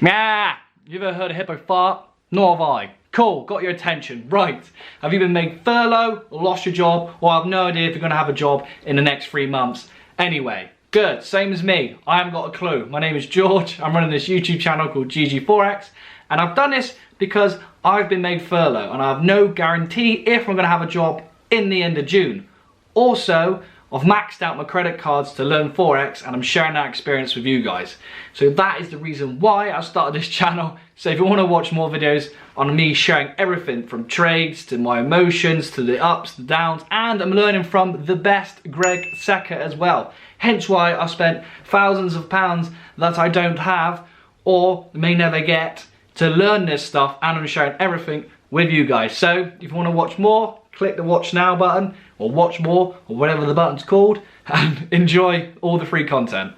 Yeah, you ever heard a hippo fart? Nor have I. Cool, got your attention. Right, have you been made furlough or lost your job? Well, I have no idea if you're going to have a job in the next 3 months. Anyway, good, same as me. I haven't got a clue. My name is George. I'm running this YouTube channel called GG Forex. And I've done this because I've been made furlough and I have no guarantee if I'm going to have a job in the end of June. Also, I've maxed out my credit cards to learn Forex and I'm sharing that experience with you guys. So that is the reason why I started this channel. So if you want to watch more videos on me sharing everything from trades to my emotions to the ups, the downs, and I'm learning from the best Greg Secker as well. Hence why I spent thousands of pounds that I don't have or may never get to learn this stuff, and I'm sharing everything with you guys. So if you want to watch more, click the watch now button or watch more or whatever the button's called and enjoy all the free content.